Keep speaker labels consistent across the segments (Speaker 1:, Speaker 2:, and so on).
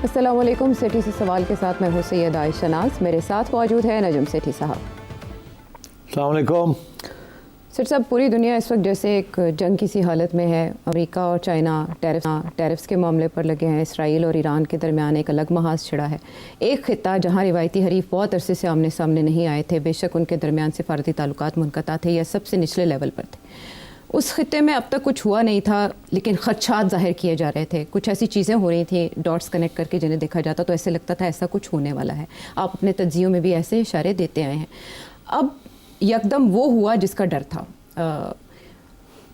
Speaker 1: अस्सलाम वालेकुम। सिटी से सवाल के साथ मैं हूँ सैयद आयशा नाज। मेरे साथ मौजूद है नजम सेठी साहब।
Speaker 2: अस्सलाम वालेकुम।
Speaker 1: सर साहब, पूरी दुनिया इस वक्त जैसे एक जंग की सी हालत में है। अमेरिका और चाइना टैरिफ्स के मामले पर लगे हैं। इसराइल और ईरान के दरमियान एक अलग महाज छिड़ा है। एक खिता जहाँ रिवायती हरीफ बहुत अरसे से आमने सामने नहीं आए थे, बेशक उनके दरमियान सिफारती ताल्लुकात मुनक़ता थे या सबसे निचले लेवल पर थे, उस खिते में अब तक कुछ हुआ नहीं था, लेकिन खदशात ज़ाहिर किए जा रहे थे। कुछ ऐसी चीज़ें हो रही थी डॉट्स कनेक्ट करके जिन्हें देखा जाता तो ऐसे लगता था ऐसा कुछ होने वाला है। आप अपने तज्जियों में भी ऐसे इशारे देते आए हैं। अब यकदम वो हुआ जिसका डर था,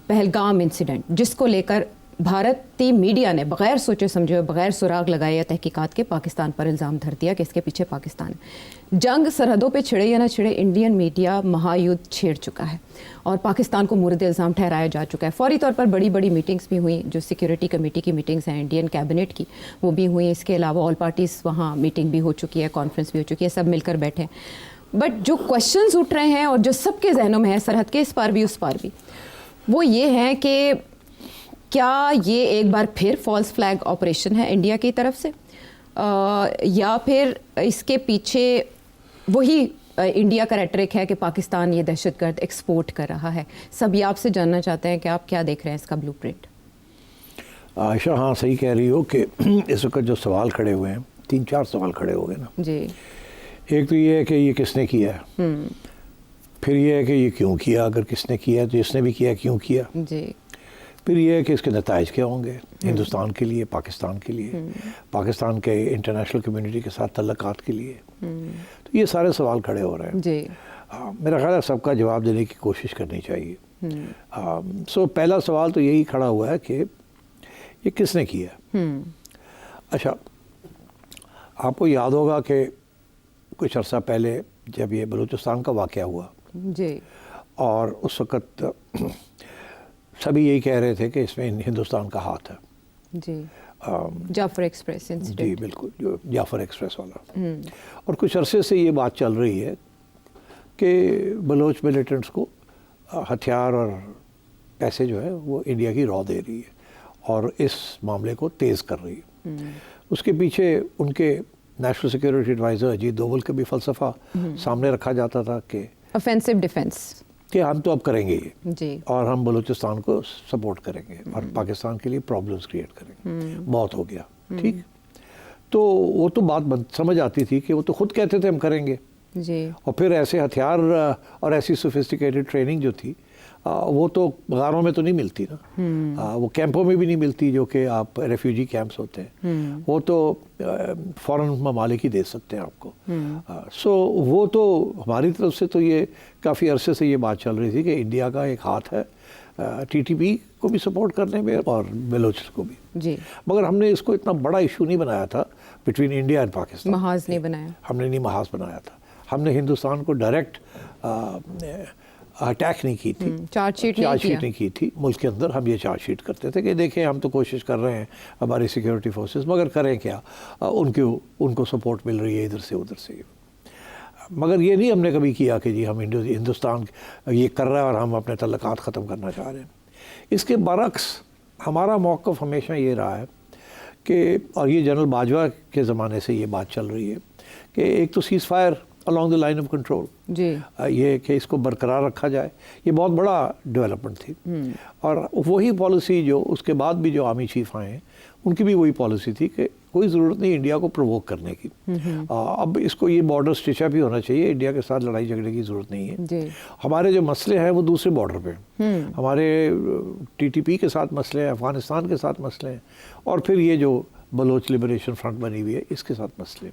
Speaker 1: पहलगाम इंसिडेंट, जिसको लेकर भारतीय मीडिया ने बग़ैर सोचे समझे, बग़ैर सुराग लगाए या तहकीकात के पाकिस्तान पर इल्ज़ाम धर दिया कि इसके पीछे पाकिस्तान है। जंग सरहदों पे छिड़े या ना छिड़े, इंडियन मीडिया महायुद्ध छेड़ चुका है और पाकिस्तान को मुर्द इल्ज़ाम ठहराया जा चुका है। फौरी तौर पर बड़ी बड़ी मीटिंग्स भी हुई, जो सिक्योरिटी कमेटी की मीटिंग्स हैं इंडियन कैबिनेट की, वो भी हुई। इसके अलावा ऑल पार्टीज़ वहाँ मीटिंग भी हो चुकी है, कॉन्फ्रेंस भी हो चुकी है, सब मिलकर बैठे। बट जो क्वेश्चंस उठ रहे हैं और जो सबके जहनों में है, सरहद के इस पार भी उस पार भी, वो ये हैं कि क्या ये एक बार फिर फॉल्स फ्लैग ऑपरेशन है इंडिया की तरफ से, या फिर इसके पीछे वही इंडिया का रेटरिक है कि पाकिस्तान ये दहशतगर्द एक्सपोर्ट कर रहा है। सब ये आपसे जानना चाहते हैं कि आप क्या देख रहे हैं इसका ब्लूप्रिंट।
Speaker 2: आयशा, हाँ सही कह रही हो कि इस वक्त जो सवाल खड़े हुए हैं, 3-4 सवाल खड़े हो गए ना
Speaker 1: जी।
Speaker 2: एक तो ये है कि ये किसने किया है, फिर ये है कि ये क्यों किया, अगर किसने किया तो इसने भी किया, क्यों किया जी। फिर ये है कि इसके नताइज क्या होंगे हिंदुस्तान के लिए, पाकिस्तान के लिए, पाकिस्तान के इंटरनेशनल कम्युनिटी के साथ तल्लुकात के लिए। तो ये सारे सवाल खड़े हो रहे हैं जी। मेरा ख्याल है सबका जवाब देने की कोशिश करनी चाहिए। सो पहला सवाल तो यही खड़ा हुआ है कि ये किसने किया। अच्छा, आपको याद होगा कि कुछ अर्सा पहले जब ये बलूचिस्तान का वाक़या हुआ जी, और उस वक़्त सभी यही कह रहे थे कि इसमें हिंदुस्तान का हाथ है जी।
Speaker 1: जाफर एक्सप्रेस इंसिडेंट
Speaker 2: जी बिल्कुल, जो जाफर एक्सप्रेस वाला। और कुछ अरसे से ये बात चल रही है कि बलोच मिलिटेंट्स को हथियार और पैसे जो है वो इंडिया की रॉ दे रही है और इस मामले को तेज़ कर रही है। उसके पीछे उनके national security adviser Ajit Doval का भी फ़लसफ़ा सामने रखा जाता था कि
Speaker 1: ऑफेंसिव डिफेंस,
Speaker 2: कि हम तो अब करेंगे ये
Speaker 1: जी, और
Speaker 2: हम बलूचिस्तान को सपोर्ट करेंगे और पाकिस्तान के लिए प्रॉब्लम्स क्रिएट करेंगे। बहुत हो गया, ठीक। तो वो तो बात समझ आती थी कि वो तो खुद कहते थे हम करेंगे जी, और फिर ऐसे हथियार और ऐसी सोफिस्टिकेटेड ट्रेनिंग जो थी वो तो गारों में तो नहीं मिलती ना, वो कैंपों में भी नहीं मिलती जो कि आप रेफ्यूजी कैंप्स होते हैं, वो तो फ़ॉरेन ममालिक ही दे सकते हैं आपको। सो वो तो हमारी तरफ से तो ये काफ़ी अरसे से ये बात चल रही थी कि इंडिया का एक हाथ है टीटीपी को भी सपोर्ट करने में और बलोच को भी जी। मगर हमने इसको इतना बड़ा इशू नहीं बनाया था बिटवीन इंडिया एंड पाकिस्तान,
Speaker 1: महाज नहीं बनाया,
Speaker 2: हमने नहीं महाज बनाया था। हमने हिंदुस्तान को डायरेक्ट अटैक नहीं की थी, चार्जशीट नहीं की थी। मुल्क के अंदर हम ये चार्जशीट करते थे कि देखें हम तो कोशिश कर रहे हैं हमारी सिक्योरिटी फोर्सेस, मगर करें क्या, उनको सपोर्ट मिल रही है इधर से उधर से। मगर ये नहीं हमने कभी किया कि जी हम हिंदुस्तान ये कर रहा है और हम अपने तल्लुकात ख़त्म करना चाह रहे हैं। इसके बरक्स हमारा मौक़िफ़ हमेशा ये रहा है कि, और ये जनरल बाजवा के ज़माने से ये बात चल रही है कि एक तो cease fire along the line of control जी, ये कि इसको बरकरार रखा जाए, ये बहुत बड़ा डेवलपमेंट थी। और वही पॉलिसी जो उसके बाद भी जो आर्मी चीफ आए हैं उनकी भी वही पॉलिसी थी कि कोई ज़रूरत नहीं इंडिया को प्रोवोक करने की। अब इसको ये बॉर्डर स्टिचअप ही होना चाहिए, इंडिया के साथ लड़ाई झगड़े की ज़रूरत नहीं है जी। हमारे जो मसले हैं वो दूसरे बॉर्डर पे, हमारे टीटीपी के साथ मसले हैं, अफ़गानिस्तान के साथ मसले हैं, और फिर ये जो बलोच लिबरेशन फ्रंट बनी हुई है इसके साथ मसले।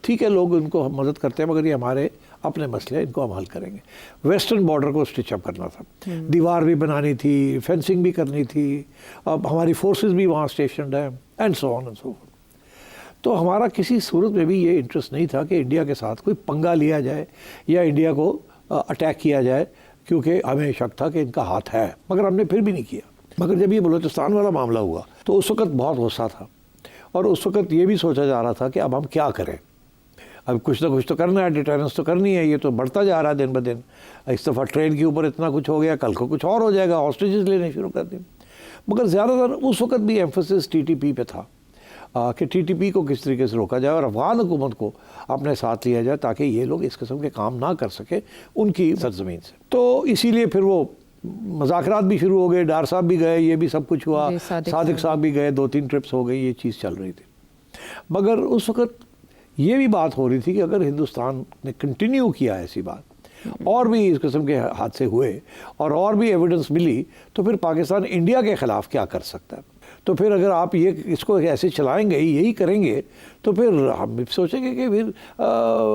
Speaker 2: ठीक है, लोग उनको मदद करते हैं, मगर ये हमारे अपने मसले हैं, इनको हम हल करेंगे। वेस्टर्न बॉर्डर को स्टिचअप करना था, दीवार भी बनानी थी, फेंसिंग भी करनी थी, अब हमारी फोर्सेस भी वहाँ स्टेशनड हैं, and so on and so forth. तो हमारा किसी सूरत में भी ये इंटरेस्ट नहीं था कि इंडिया के साथ कोई पंगा लिया जाए या इंडिया को अटैक किया जाए, क्योंकि हमें शक था कि इनका हाथ है, मगर हमने फिर भी नहीं किया। मगर जब ये बलूचिस्तान वाला मामला हुआ तो उस वक़्त बहुत गुस्सा था, और उस वक़्त ये भी सोचा जा रहा था कि अब हम क्या करें, अब कुछ ना कुछ तो करना है, डिटेरेंस तो करनी है, ये तो बढ़ता जा रहा है दिन ब दिन। इस दफ़ा ट्रेन के ऊपर इतना कुछ हो गया, कल को कुछ और हो जाएगा, हॉस्टेजेस लेने शुरू कर दें। मगर ज़्यादातर उस वक़्त भी एम्फोसिस टीटीपी पे था, कि टीटीपी को किस तरीके से रोका जाए और अफगान हुकूमत को अपने साथ लिया जाए ताकि ये लोग इस किस्म के काम ना कर सके उनकी सरजमीन से। तो इसीलिए फिर वो मुज़ाकरात भी शुरू हो गए, डार साहब भी गए, ये भी सब कुछ हुआ, सादिक साहब भी गए, 2-3 ट्रिप्स हो गई, ये चीज़ चल रही थी। मगर उस वक़्त ये भी बात हो रही थी कि अगर हिंदुस्तान ने कंटिन्यू किया ऐसी बात और भी इस किस्म के हादसे हुए और भी एविडेंस मिली तो फिर पाकिस्तान इंडिया के ख़िलाफ़ क्या कर सकता है। तो फिर अगर आप ये इसको ऐसे चलाएंगे, यही करेंगे, तो फिर हम भी सोचेंगे कि फिर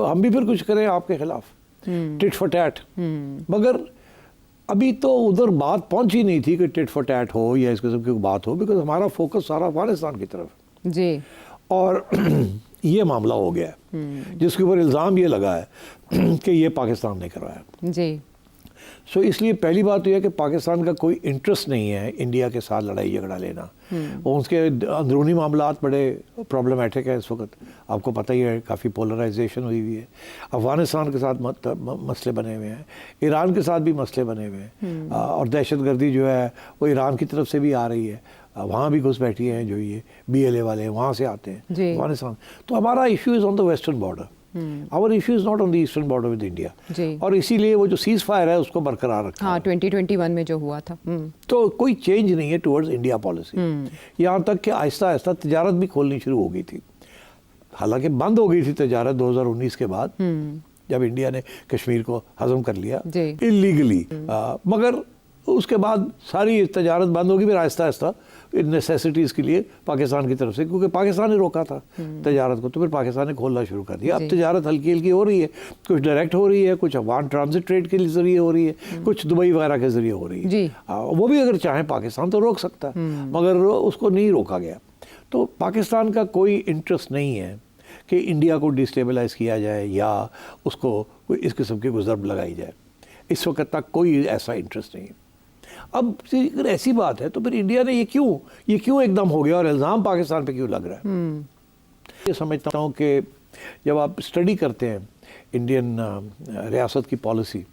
Speaker 2: हम भी फिर कुछ करें आपके ख़िलाफ़, टिट फॉर टैट। मगर अभी तो उधर बात पहुंची नहीं थी कि टिट फॉर टैट हो या इस किस्म की बात हो, बिकॉज हमारा फोकस सारा अफगानिस्तान की तरफ है
Speaker 1: जी।
Speaker 2: और ये मामला हो गया है जिसके ऊपर इल्ज़ाम ये लगा है कि ये पाकिस्तान ने करवाया
Speaker 1: जी।
Speaker 2: सो इसलिए पहली बात तो यह है कि पाकिस्तान का कोई इंटरेस्ट नहीं है इंडिया के साथ लड़ाई झगड़ा लेना। और उसके अंदरूनी मामलात बड़े प्रॉब्लमेटिक है इस वक्त, आपको पता ही है, काफ़ी पोलराइजेशन हुई हुई है। अफ़गानिस्तान के साथ मसले बने हुए हैं, ईरान के साथ भी मसले बने हुए हैं और दहशतगर्दी जो है वो ईरान की तरफ से भी आ रही है, वहाँ भी घुस बैठी हैं जो ये BLA वाले हैं, वहाँ से आते हैं अफगानिस्तान। तो हमारा issue is on the western border, our issue is not on the eastern border with India. और इसीलिए वो जो सीज फायर है उसको बरकरार रखा।
Speaker 1: हाँ, 2021 में जो हुआ था।
Speaker 2: तो कोई चेंज नहीं है टुवर्ड्स इंडिया पॉलिसी। यहाँ तक कि आहिस्ता आहिस्ता तजारत भी खोलनी शुरू हो गई थी, हालांकि बंद हो गई थी तजारत 2019 के बाद जब इंडिया ने कश्मीर को हजम कर लिया इलीगली। मगर उसके बाद सारी तजारत बंद होगी, फिर आहिस्ता आहिस्ता नेसेसिटीज़ के लिए पाकिस्तान की तरफ से, क्योंकि पाकिस्तान ने रोका था तजारत को, तो फिर पाकिस्तान ने खोलना शुरू कर दिया। अब तजारत हल्की हल्की हो रही है, कुछ डायरेक्ट हो रही है, कुछ अफगान ट्रांजिट ट्रेड के ज़रिए हो रही है, कुछ दुबई वगैरह के ज़रिए हो रही है। वो भी अगर चाहें पाकिस्तान तो रोक सकता है, मगर उसको नहीं रोका गया। तो पाकिस्तान का कोई इंटरेस्ट नहीं है कि इंडिया को डिस्टेबलाइज किया जाए या उसको इस किस्म की गुजर लगाई जाए। इस वक्त तक कोई ऐसा इंटरेस्ट नहीं है। अब अगर ऐसी बात है तो फिर इंडिया ने ये क्यों एकदम हो गया और इल्ज़ाम पाकिस्तान पे क्यों लग रहा है। ये समझता हूँ कि जब आप स्टडी करते हैं इंडियन रियासत की पॉलिसी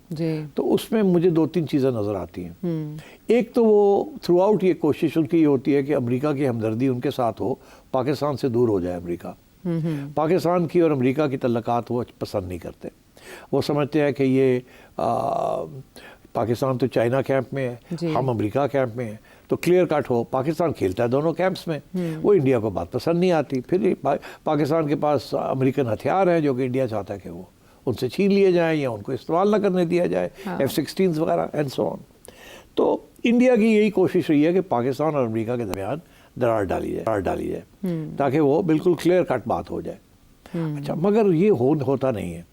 Speaker 2: तो उसमें मुझे 2-3 चीज़ें नज़र आती हैं। एक तो वो थ्रू आउट ये कोशिश उनकी ये होती है कि अमेरिका की हमदर्दी उनके साथ हो, पाकिस्तान से दूर हो जाए अमेरिका। पाकिस्तान की और अमेरिका की तल्लुकात वो पसंद नहीं करते। वो समझते हैं कि ये पाकिस्तान तो चाइना कैंप में है, हम अमेरिका कैंप में हैं, तो क्लियर कट हो, पाकिस्तान खेलता है दोनों कैंप्स में। वो इंडिया को बात पसंद नहीं आती। फिर पाकिस्तान के पास अमेरिकन हथियार हैं जो कि इंडिया चाहता है कि वो उनसे छीन लिए जाएं या उनको इस्तेमाल ना करने दिया जाए, F-16 वगैरह एंड सो ऑन। तो इंडिया की यही कोशिश रही है कि पाकिस्तान और अमेरिका के दरमियान दरार डाली जाए ताकि वो बिल्कुल क्लियर कट बात हो जाए। अच्छा, मगर ये होता नहीं है।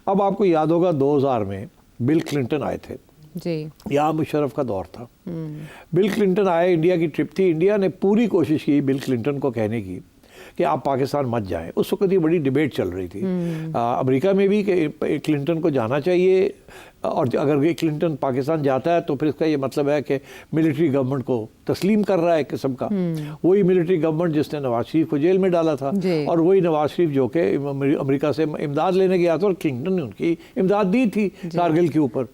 Speaker 2: अब आपको याद होगा 2000 में बिल क्लिंटन आए थे
Speaker 1: जी,
Speaker 2: यहाँ मुशर्रफ का दौर था। बिल क्लिंटन आए, इंडिया की ट्रिप थी, इंडिया ने पूरी कोशिश की बिल क्लिंटन को कहने की कि आप पाकिस्तान मत जाएं। उस वक्त ये बड़ी डिबेट चल रही थी अमेरिका में भी कि क्लिंटन को जाना चाहिए, और अगर ये क्लिंटन पाकिस्तान जाता है तो फिर इसका ये मतलब है कि मिलिट्री गवर्नमेंट को तस्लीम कर रहा है किस्म का। वही मिलिट्री गवर्नमेंट जिसने नवाज शरीफ को जेल में डाला था और वही नवाज शरीफ जो कि अमेरिका से इमदाद लेने गया था और क्लिंटन ने उनकी इमदाद दी थी कारगिल के ऊपर।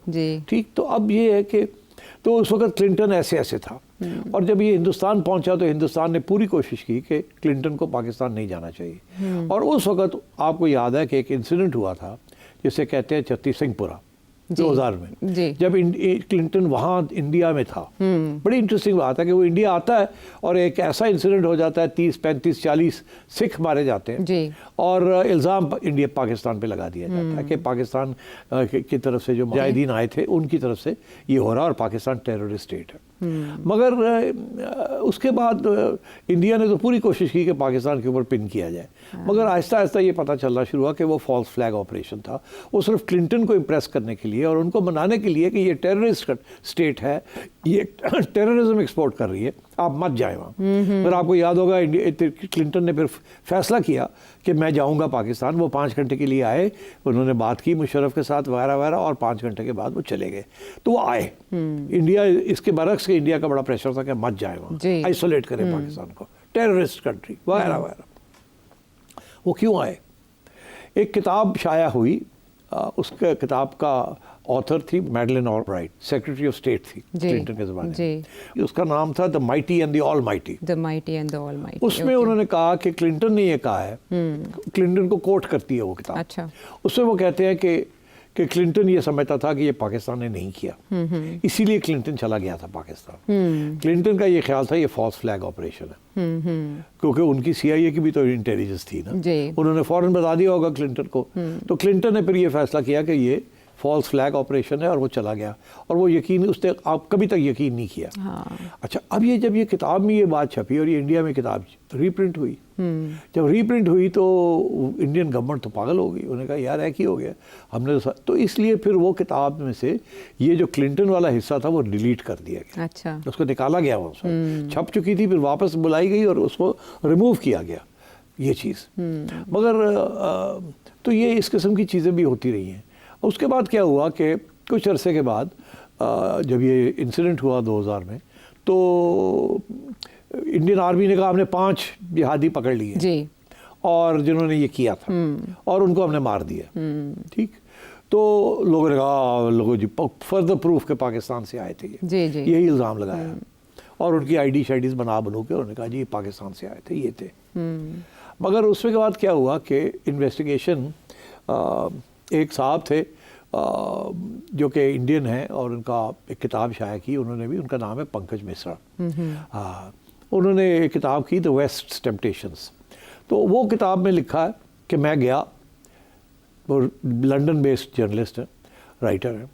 Speaker 2: ठीक, तो अब ये है कि तो उस वक्त क्लिंटन ऐसे था, और जब ये हिंदुस्तान पहुंचा तो हिंदुस्तान ने पूरी कोशिश की कि क्लिंटन को पाकिस्तान नहीं जाना चाहिए। और उस वक्त आपको याद है कि एक इंसिडेंट हुआ था जिसे कहते हैं छत्तीस सिंहपुरा 2000 में, जब क्लिंटन वहाँ इंडिया में था। बड़ी इंटरेस्टिंग बात है कि वो इंडिया आता है और एक ऐसा इंसिडेंट हो जाता है, 30, 35, 40 सिख मारे जाते हैं और इल्ज़ाम इंडिया पाकिस्तान पे लगा दिया जाता है कि पाकिस्तान की तरफ से जो मुजाहिदीन आए थे उनकी तरफ से ये हो रहा है और पाकिस्तान टेररिस्ट स्टेट है। मगर उसके बाद इंडिया ने तो पूरी कोशिश की कि पाकिस्तान के ऊपर पिन किया जाए, मगर आहिस्ता आहिस्ता ये पता चलना शुरू हुआ कि वो फॉल्स फ्लैग ऑपरेशन था। वो सिर्फ क्लिंटन को इम्प्रेस करने के लिए और उनको मनाने के लिए कि ये टेररिस्ट स्टेट है, ये टेररिज्म एक्सपोर्ट कर रही है, आप मत जाए वहाँ। फिर आपको याद होगा क्लिंटन ने फिर फैसला किया कि मैं जाऊँगा पाकिस्तान। वो 5 घंटे के लिए आए, उन्होंने बात की मुशर्रफ के साथ वगैरह वगैरह, और 5 घंटे के बाद वो चले गए। तो वो आए इंडिया, इसके बरक्स के इंडिया का बड़ा प्रेशर था कि मत जाए वहाँ, आइसोलेट करें पाकिस्तान को, टेररिस्ट कंट्री वगैरह वगैरह। वो क्यों आए? एक किताब शाया हुई, उसके किताब का ऑथर थी Madeline Albright, secretary of state थी क्लिंटन के ज़माने में। उसका नाम था the mighty and the all mighty.
Speaker 1: The mighty and the all mighty.
Speaker 2: उसमें उन्होंने कहा कि क्लिंटन ने ये कहा है, क्लिंटन को कोट करती है वो किताब।
Speaker 1: अच्छा।
Speaker 2: उसमें वो कहते हैं कि क्लिंटन ये समझता था कि ये पाकिस्तान ने नहीं किया, इसीलिए क्लिंटन चला गया था पाकिस्तान। क्लिंटन का ये ख्याल था ये फॉल्स फ्लैग ऑपरेशन है, क्योंकि उनकी CIA की भी तो इंटेलिजेंस थी ना, उन्होंने फौरन बता दिया होगा क्लिंटन को। तो क्लिंटन ने फिर ये फैसला किया कि ये फॉल्स फ्लैग ऑपरेशन है और वो चला गया, और वो यकीन उसने आप कभी तक यकीन नहीं किया। अच्छा, अब ये जब ये किताब में ये बात छपी और ये इंडिया में किताब रीप्रिंट हुई, जब रीप्रिंट हुई तो इंडियन गवर्नमेंट तो पागल हो गई, उन्होंने कहा यार है कि हो गया हमने तो इसलिए फिर वो किताब में से ये जो क्लिंटन वाला हिस्सा था वो डिलीट कर दिया गया।
Speaker 1: अच्छा।
Speaker 2: उसको निकाला गया, वो छप चुकी थी, फिर वापस बुलाई गई और उसको रिमूव किया गया ये चीज़। मगर तो ये इस किस्म की चीज़ें भी होती रही हैं। उसके बाद क्या हुआ कि कुछ अरसे के बाद जब ये इंसिडेंट हुआ 2000 में, तो इंडियन आर्मी ने कहा हमने 5 जिहादी पकड़ लिए जी, और जिन्होंने ये किया था, और उनको हमने मार दिया। ठीक, तो लोगों ने कहा लोगों जी फर्दर प्रूफ के पाकिस्तान से आए थे ये जी। यही इल्ज़ाम लगाया, और उनकी ID शाइडीज़ बना के उन्होंने कहा जी ये पाकिस्तान से आए थे, ये थे। मगर उसके बाद क्या हुआ कि इन्वेस्टिगेशन, एक साहब थे जो कि इंडियन हैं और उनका एक किताब शाया की उन्होंने भी, उनका नाम है पंकज मिश्रा। उन्होंने एक किताब की द वेस्ट टेम्पटेशंस। तो वो किताब में लिखा है कि मैं गया, वो लंदन बेस्ड जर्नलिस्ट है, राइटर है,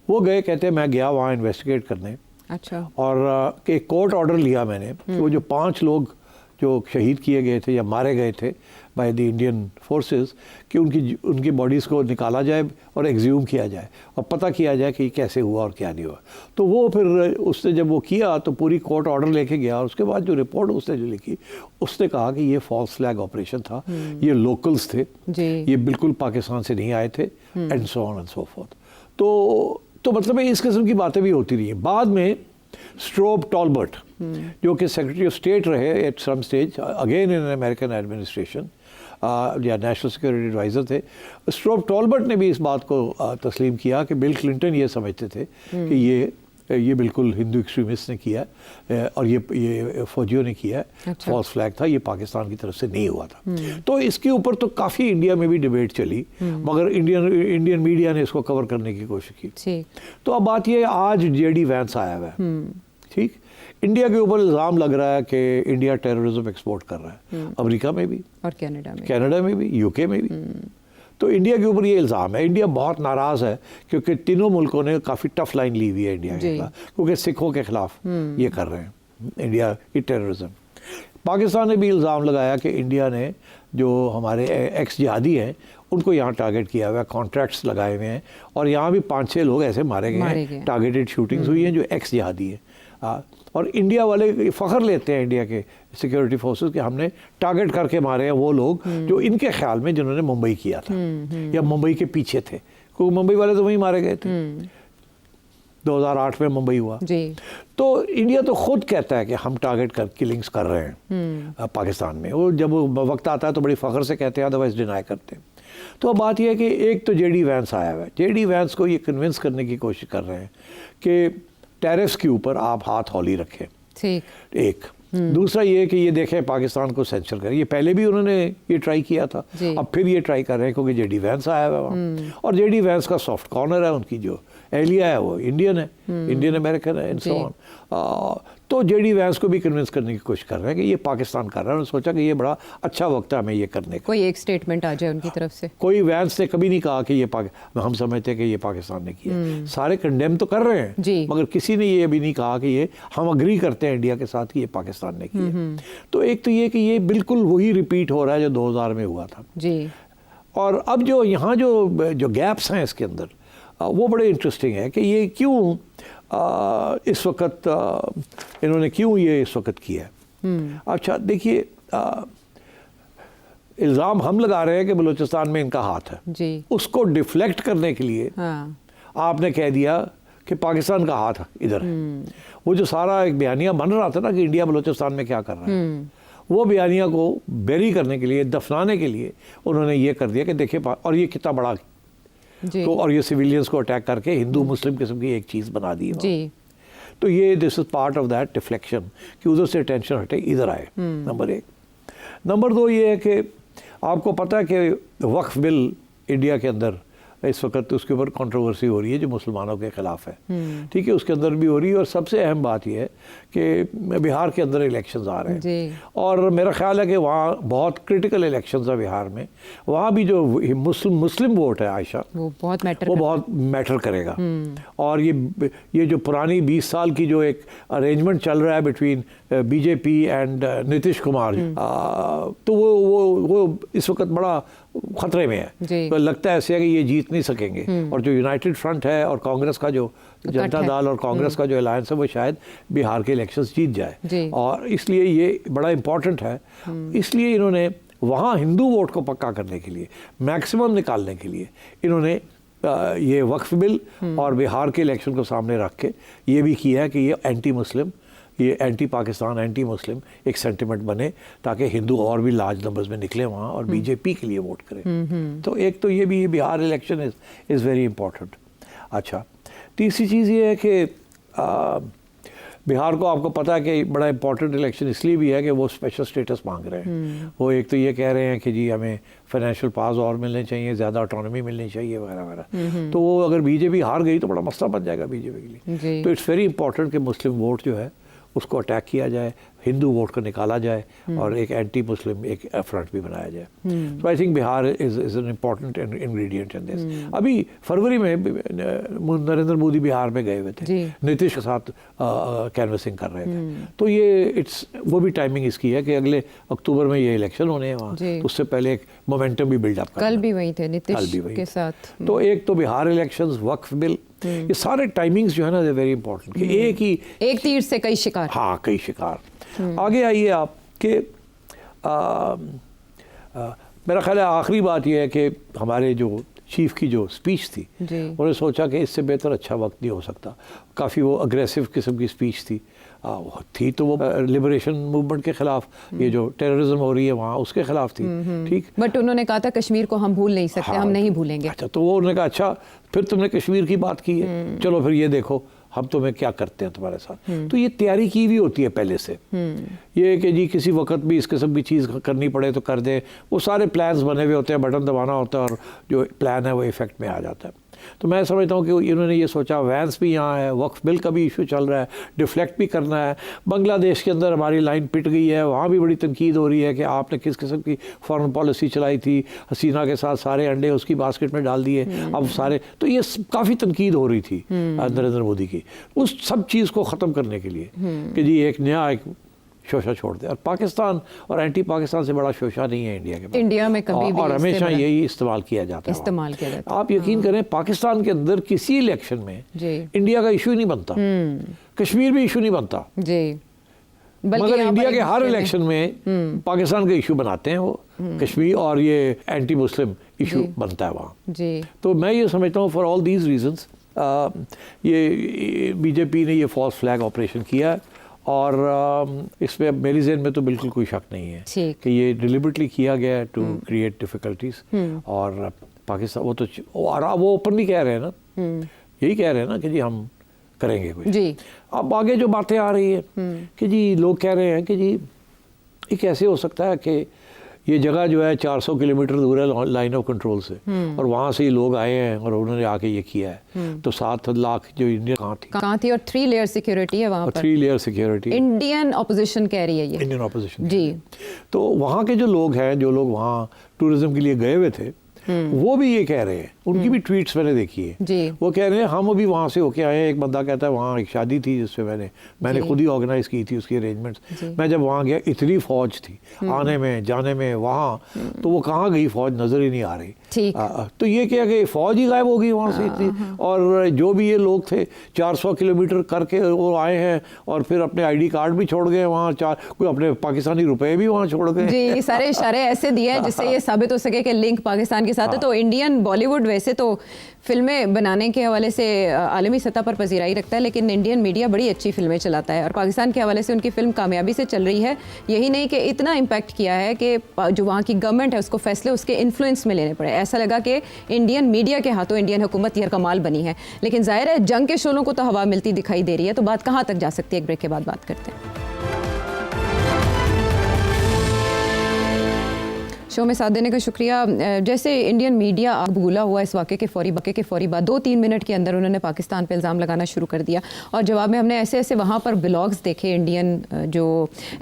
Speaker 2: वो गए, कहते हैं मैं गया वहाँ इन्वेस्टिगेट करने। अच्छा। और एक कोर्ट ऑर्डर लिया मैंने, वो जो 5 लोग जो शहीद किए गए थे या मारे गए थे बाय द इंडियन फोर्सेस, कि उनकी बॉडीज़ को निकाला जाए और एग्ज्यूम किया जाए और पता किया जाए कि कैसे हुआ और क्या नहीं हुआ। तो वो फिर उसने जब वो किया तो पूरी कोर्ट ऑर्डर लेके गया, और उसके बाद जो रिपोर्ट उसने जो लिखी, उसने कहा कि ये फॉल्स फ्लैग ऑपरेशन था, ये लोकल्स थे, ये बिल्कुल पाकिस्तान से नहीं आए थे, and so on and so fourth. तो मतलब इस किस्म की बातें भी होती रही। बाद में स्ट्रोब टॉलबर्ट, जो कि सेक्रेटरी ऑफ स्टेट रहे at some stage again in American administration, या नेशनल सिक्योरिटी एडवाइज़र थे, स्ट्रोब टॉलबर्ट ने भी इस बात को तस्लीम किया कि बिल क्लिंटन ये समझते थे कि ये बिल्कुल हिंदू एक्सट्रीमिस्ट ने किया और ये फौजियों ने किया। अच्छा। फॉल्स फ्लैग था, ये पाकिस्तान की तरफ से नहीं हुआ था। तो इसके ऊपर तो काफ़ी इंडिया में भी डिबेट चली, मगर इंडियन मीडिया ने इसको कवर करने की कोशिश की। तो अब बात ये, आज JD वैंस आया हुआ है, ठीक, इंडिया के ऊपर इल्ज़ाम लग रहा है कि इंडिया टेररिज्म एक्सपोर्ट कर रहा है, अमेरिका में भी और कनाडा में भी, UK में भी। तो इंडिया के ऊपर ये इल्ज़ाम है। इंडिया बहुत नाराज़ है क्योंकि तीनों मुल्कों ने काफ़ी टफ लाइन ली हुई है इंडिया के खिलाफ, क्योंकि सिखों के खिलाफ ये कर रहे हैं इंडिया की टेररिज्म। पाकिस्तान ने भी इल्ज़ाम लगाया कि इंडिया ने जो हमारे एक्स जिहादी हैं उनको यहाँ टारगेट किया हुआ है, कॉन्ट्रैक्ट्स लगाए हुए हैं, और यहाँ भी 5-6 लोग ऐसे मारे गए हैं, टारगेटेड शूटिंग्स हुई हैं जो एक्स जिहादी हैं। और इंडिया वाले फ़ख्र लेते हैं इंडिया के सिक्योरिटी फोर्सेस कि हमने टारगेट करके मारे हैं वो लोग जो इनके ख्याल में जिन्होंने मुंबई किया था या मुंबई के पीछे थे, क्योंकि मुंबई वाले तो वहीं मारे गए थे। 2008 में मुंबई हुआ जी। तो इंडिया तो खुद कहता है कि हम टारगेट कर किलिंग्स कर रहे हैं पाकिस्तान में। वो जब वक्त आता है तो बड़ी फ़ख्र से कहते हैं, अदरवाइज डिनाई करते हैं। तो अब बात यह है कि एक तो JD वैंस आया हुआ है, JD वैंस को ये कन्विंस करने की कोशिश कर रहे हैं कि टैरिफ्स के ऊपर आप हाथ हौली रखें, ठीक, एक। दूसरा ये कि ये देखें पाकिस्तान को सेंसर करें। ये पहले भी उन्होंने ये ट्राई किया था, अब फिर ये ट्राई कर रहे हैं क्योंकि JD वैंस आया हुआ है वहाँ, और JD वैंस का सॉफ्ट कॉर्नर है, उनकी जो एहलिया है वो इंडियन है, इंडियन अमेरिकन है, एंड सो ऑन। तो JD वैंस को भी कन्विंस करने की कोशिश कर रहे हैं कि ये पाकिस्तान कर रहा है। उन्होंने सोचा कि ये बड़ा अच्छा वक्त है हमें ये करने का।
Speaker 1: कोई एक स्टेटमेंट आ जाए उनकी तरफ से। कोई
Speaker 2: वैंस ने कभी नहीं कहा कि ये हम समझते हैं कि ये पाकिस्तान ने किया। सारे कंडेम तो कर रहे हैं, मगर किसी ने ये अभी नहीं कहा कि ये हम अग्री करते हैं इंडिया के साथ कि ये पाकिस्तान ने किया। तो एक तो ये कि ये बिल्कुल वही रिपीट हो रहा है जो 2000 में हुआ था जी। और अब जो यहाँ जो गैप्स हैं इसके अंदर, वो बड़े इंटरेस्टिंग है कि ये क्यों इस वक्त इन्होंने क्यों ये इस वक्त किया है। अच्छा देखिए, इल्ज़ाम हम लगा रहे हैं कि बलूचिस्तान में इनका हाथ है जी। उसको डिफ्लेक्ट करने के लिए आपने कह दिया कि पाकिस्तान का हाथ इधर है। वो जो सारा एक बयानिया बन रहा था ना कि इंडिया बलूचिस्तान में क्या कर रहा है, वो बयानिया को बेरी करने के लिए, दफनाने के लिए उन्होंने ये कर दिया कि देखिए, और ये कितना बड़ा तो और ये सिविलियंस को अटैक करके हिंदू मुस्लिम किस्म की एक चीज़ बना दी है
Speaker 1: जी।
Speaker 2: तो ये this is part of that deflection कि उधर से टेंशन हटे इधर आए। नंबर 1। नंबर 2 ये है कि आपको पता है कि वक्फ बिल इंडिया के अंदर इस वक्त उसके ऊपर कंट्रोवर्सी हो रही है जो मुसलमानों के ख़िलाफ़ है, ठीक है, उसके अंदर भी हो रही है। और सबसे अहम बात यह है कि बिहार के अंदर इलेक्शंस आ रहे हैं और मेरा ख्याल है कि वहाँ बहुत क्रिटिकल इलेक्शंस है बिहार में। वहाँ भी जो मुस्लिम वोट है आयशा,
Speaker 1: वो बहुत मैटर करेगा।
Speaker 2: और ये जो पुरानी 20 साल की जो एक अरेंजमेंट चल रहा है between BJP and Nitish Kumar, तो वो इस वक्त बड़ा खतरे में है। तो लगता है ऐसे है कि ये जीत नहीं सकेंगे। और जो यूनाइटेड फ्रंट है और कांग्रेस का जो जनता दल और कांग्रेस का जो अलायंस है वो शायद बिहार के इलेक्शंस जीत जाए। और इसलिए ये बड़ा इम्पोर्टेंट है। इसलिए इन्होंने वहाँ हिंदू वोट को पक्का करने के लिए, मैक्सिमम निकालने के लिए इन्होंने ये वक्फ बिल और बिहार के इलेक्शन को सामने रख के ये भी किया है कि ये एंटी मुस्लिम, ये एंटी पाकिस्तान, एंटी मुस्लिम एक सेंटिमेंट बने ताकि हिंदू और भी लार्ज नंबर्स में निकले वहाँ और बीजेपी के लिए वोट करें। तो एक तो ये भी Bihar election is very important. अच्छा, तीसरी चीज़ ये है कि बिहार को आपको पता है कि बड़ा इंपॉर्टेंट इलेक्शन इसलिए भी है कि वो स्पेशल स्टेटस मांग रहे हैं। वो एक तो ये कह रहे हैं कि जी हमें फाइनेंशियल पास और मिलने चाहिए, ज़्यादा ऑटोनॉमी मिलनी चाहिए वगैरह वगैरह। तो वो अगर बीजेपी हार गई तो बड़ा मसला बन जाएगा बीजेपी के लिए। तो इट्स वेरी इंपॉर्टेंट कि मुस्लिम वोट जो है उसको अटैक किया जाए, हिंदू वोट को निकाला जाए और एक एंटी मुस्लिम एक फ्रंट भी बनाया जाए। तो I think Bihar is an important ingredient in this. अभी फरवरी में नरेंद्र मोदी बिहार में गए हुए थे, नीतीश के साथ कैनवसिंग कर रहे थे। तो ये वो भी टाइमिंग इसकी है कि अगले अक्टूबर में ये इलेक्शन होने हैं वहाँ, तो उससे पहले एक मोमेंटम भी बिल्डअप करना।
Speaker 1: कल भी वही थे नीतीश के साथ।
Speaker 2: तो एक तो बिहार इलेक्शंस, वक्फ बिल, ये सारे टाइमिंग्स जो है ना, दे वेरी इंपॉर्टेंट कि
Speaker 1: एक तीर से कई शिकार।
Speaker 2: हाँ, कई शिकार। आगे आइए आप कि मेरा ख्याल है आखिरी बात यह है कि हमारे जो चीफ की जो स्पीच थी, उन्होंने सोचा कि इससे बेहतर अच्छा वक्त नहीं हो सकता। काफ़ी वो अग्रेसिव किस्म की स्पीच थी तो वो लिबरेशन मूवमेंट के खिलाफ, ये जो टेररिज्म हो रही है वहाँ उसके खिलाफ थी, ठीक।
Speaker 1: बट उन्होंने कहा था कश्मीर को हम भूल नहीं सकते, हम नहीं भूलेंगे।
Speaker 2: अच्छा, तो वो उन्होंने कहा अच्छा फिर तुमने कश्मीर की बात की है, चलो फिर ये देखो हम तुम्हें क्या करते हैं तुम्हारे साथ। तो ये तैयारी की भी होती है पहले से, ये कि जी किसी वक्त भी इस किस्म की चीज़ करनी पड़े तो कर दे। वो सारे प्लान्स बने हुए होते हैं, बटन दबाना होता है और जो प्लान है वो इफेक्ट में आ जाता है। तो मैं समझता हूँ कि इन्होंने ये सोचा, वैंस भी यहाँ है, वक्फ बिल का भी इशू चल रहा है, डिफ्लेक्ट भी करना है। बांग्लादेश के अंदर हमारी लाइन पिट गई है, वहाँ भी बड़ी तनकीद हो रही है कि आपने किस किस्म की फॉरेन पॉलिसी चलाई थी, हसीना के साथ सारे अंडे उसकी बास्केट में डाल दिए अब सारे। तो ये काफ़ी तनकीद हो रही थी नरेंद्र मोदी की उस सब चीज़ को ख़त्म करने के लिए कि जी एक नया एक शोशा छोड़ दे। और पाकिस्तान और एंटी पाकिस्तान से बड़ा शोशा नहीं है इंडिया के पास,
Speaker 1: इंडिया में कभी भी,
Speaker 2: और हमेशा यही इस्तेमाल किया जाता है। आप यकीन करें पाकिस्तान के अंदर किसी इलेक्शन में इंडिया का इशू नहीं बनता, कश्मीर भी इशू नहीं बनता जी, मगर इंडिया के हर इलेक्शन में पाकिस्तान का इशू बनाते हैं वो, कश्मीर और ये एंटी मुस्लिम इशू बनता है वहाँ जी। तो मैं ये समझता हूँ फॉर ऑल दीज रीजंस ये बीजेपी ने ये फॉल्स फ्लैग ऑपरेशन किया है और इसमें मेरी ज़हन में तो बिल्कुल कोई शक नहीं है कि ये डिलिबरेटली किया गया है टू क्रिएट डिफ़िकल्टीज। और पाकिस्तान वो तो वो ओपनली कह रहे हैं ना, यही कह रहे हैं ना कि जी हम करेंगे कुछ जी। अब आगे जो बातें आ रही है कि जी लोग कह रहे हैं कि जी ये कैसे हो सकता है कि ये जगह जो है 400 किलोमीटर दूर है लाइन ऑफ कंट्रोल से और वहाँ से ही लोग आए हैं और उन्होंने आके ये किया है। तो 7 लाख जो इंडिया कहाँ थी और
Speaker 1: 3 लेयर सिक्योरिटी है वहाँ पर,
Speaker 2: 3 लेयर सिक्योरिटी
Speaker 1: इंडियन ऑपोजिशन कह रही है ये,
Speaker 2: इंडियन ऑपोजिशन
Speaker 1: जी।
Speaker 2: तो वहाँ के जो लोग हैं, जो लोग वहाँ टूरिज्म के लिए गए हुए थे, वो भी ये कह रहे हैं, उनकी भी ट्वीट्स मैंने देखी है, वो कह रहे हैं हम अभी वहाँ से होके आए हैं। एक बंदा कहता है वहाँ एक शादी थी जिससे मैंने खुद ही ऑर्गेनाइज की थी उसकी अरेंजमेंट्स। मैं जब वहाँ गया इतनी फौज थी आने में जाने में वहाँ, तो वो कहाँ गई फौज नजर ही नहीं आ रही। तो ये क्या कि फौज ही गायब हो गई वहाँ से इतनी। और जो भी ये लोग थे 400 किलोमीटर करके वो आए हैं और फिर अपने ID कार्ड भी छोड़ गए वहाँ, कोई अपने पाकिस्तानी रुपए भी वहाँ छोड़ गए
Speaker 1: जी। सारे इशारे ऐसे दिए हैं जिससे ये साबित हो सके कि लिंक पाकिस्तान के के साथ है। तो इंडियन बॉलीवुड वैसे तो फिल्में बनाने के हवाले से आलमी सतह पर पजीराई रखता है, लेकिन इंडियन मीडिया बड़ी अच्छी फिल्में चलाता है और पाकिस्तान के हवाले से उनकी फिल्म कामयाबी से चल रही है। यही नहीं कि इतना इम्पैक्ट किया है कि जो वहाँ की गवर्नमेंट है उसको फैसले उसके इन्फ्लुएंस में लेने पड़े। ऐसा लगा कि इंडियन मीडिया के हाथों इंडियन हुकूमत यरकमाल बनी है, लेकिन जाहिर है जंग के शोलों को तो हवा मिलती दिखाई दे रही है। तो बात कहाँ तक जा सकती है, एक ब्रेक के बाद बात करते हैं। शो में साथ देने का शुक्रिया। जैसे इंडियन मीडिया आग बबूला हुआ इस वाक़े के फौरी बाद 2-3 मिनट के अंदर उन्होंने पाकिस्तान पे इल्ज़ाम लगाना शुरू कर दिया और जवाब में हमने ऐसे ऐसे वहाँ पर ब्लॉग्स देखे इंडियन जो